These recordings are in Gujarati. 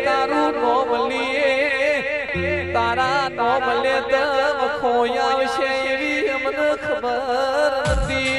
તારું નોમ લીએ તારા નોમ લે દમ ખોયાવશે એવી અમને ખબર નથી.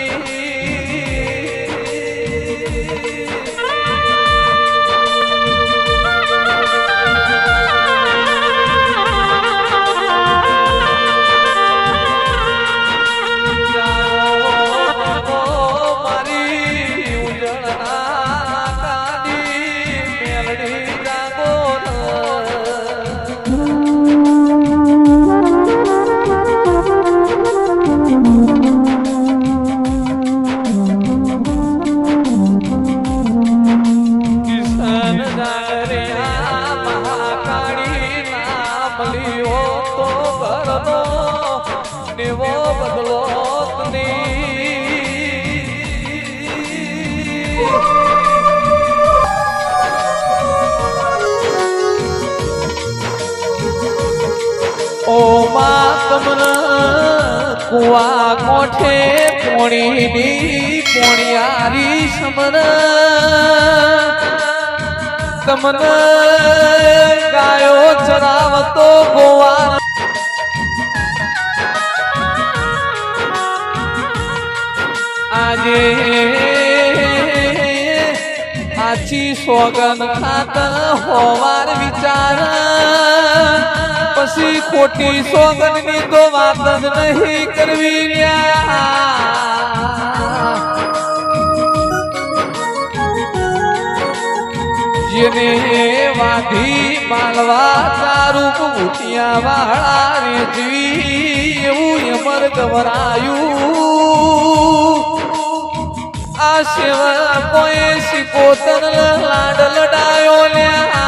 ઓ માં તમને કુવા કોઠે પોણીની પોણિયારી સમર તમને ગાયો ચરાવતો ગોવા આજે આછી સોગન ખાતર હોવાર વિચાર પછી ખોટી સોગન ની તો વાત જ નહીં કરવી. જેને વાધી માલવા તારું ભૂતિયા વાળા રેજવી એવું અમર ગવરાયું. આ સેવા કોઈ સિકોતર લાડ લડાયો લ્યા.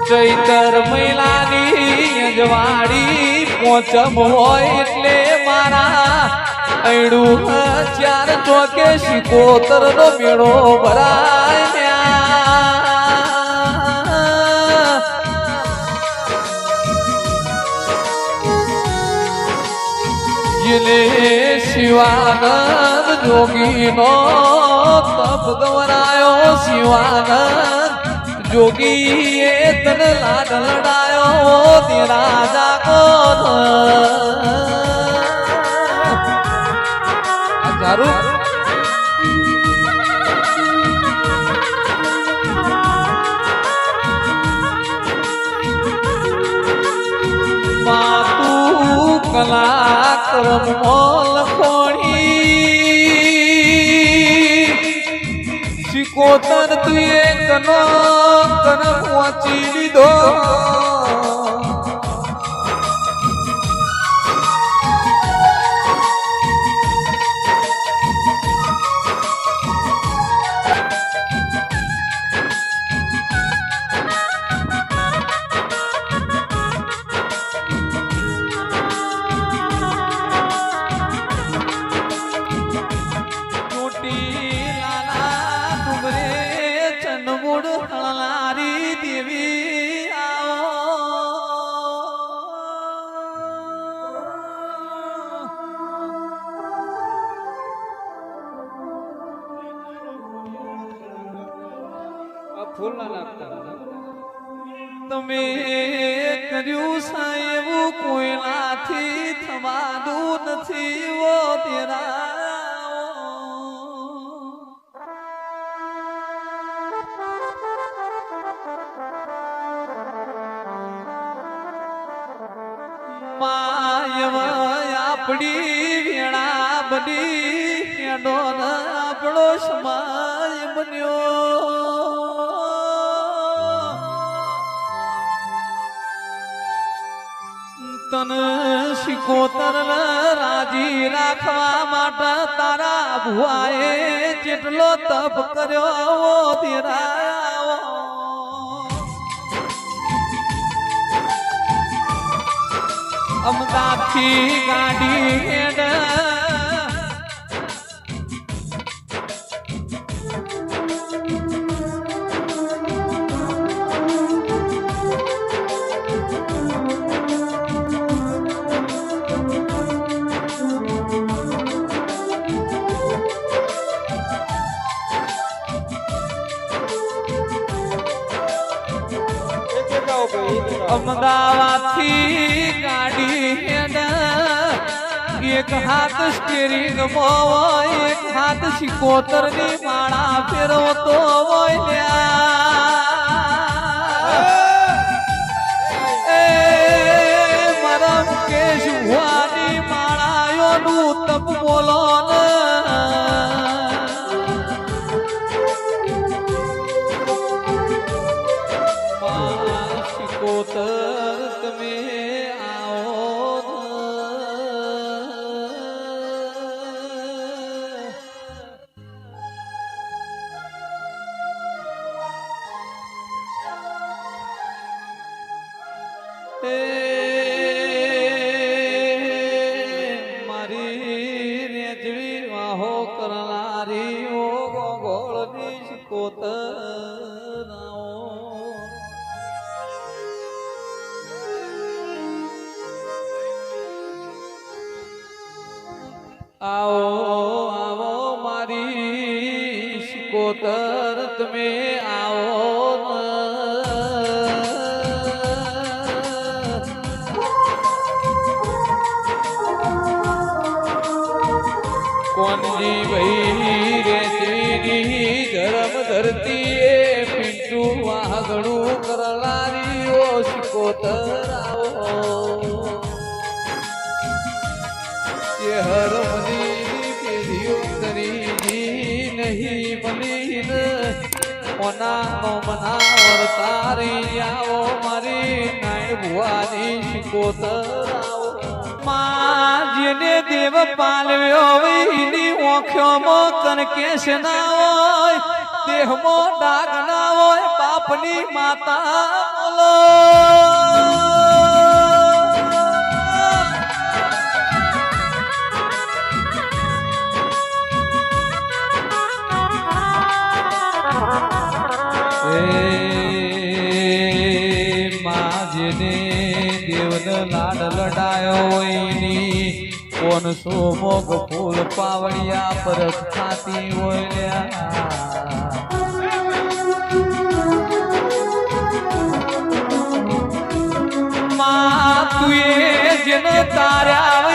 ચૈતર મહિલાની અજવાડી પોચમ હોય એટલે મારા ऐडू चार चौके शिकोतर नो मेड़ो भराया. जिले शिवानंद जोगी नो तप गवरायो शिवानंद जोगी ए तन लाड लड़ायो तेरा जागो दारू मातू कला करम मोल खोड़ी शिकोतर तुए कनो कनम वाची लीधो फूल ना लगता तुम्हें કર્યું છે એવું કોઈનાથી થવાનું નથી ઓ તેરા આપડી વેણા બની એનો આપણો સમાય બન્યો તન શિકોતર રાજી રાખવા માટે તારા ભુવાએ જેટલો તપ કર્યો તેરા અમદાવાદથી ગાડી હેડ અમદાવાદથી ગાડી હેડ એક હાથ સ્ટીરિંગ માં એક હાથ શિકોતર ની માળા ફેરવતો હોય મરમ કે સુવાની માળાઓનું તપ બોલો શિકોતર તમે આવો મારી રેજવી વાહો કરનારી ઓ ગોળની શિકોતર આવો આવો મારી શિકોતર તમે આવો કોનજી ભાઈ રેતીની ધરમ ધરતી એ પિંટુ વાગડું કરલારી ઓ શિકોતર આવો હર મની પેઢીઓ તરીજી નહીં બની મના મના તારી આવો મારી નાય ભુવાની શિકોતર આવો જેને દેવ પાલવ્યો એની ઓખ્યોમાં કનકેશ ના હોય દેહમાં ડાગ ના હોય બાપની માતા બોલો જેને દેવનો લાડ લડાયો એની કોણ સોમોગ ફૂલ પાવડિયા પર ખાતી હોય તું એ જેને તાર્યા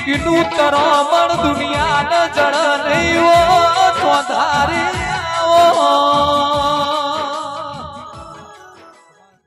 એનું તરમણ દુનિયા ન જળ નહીં હો તો ધારી આવો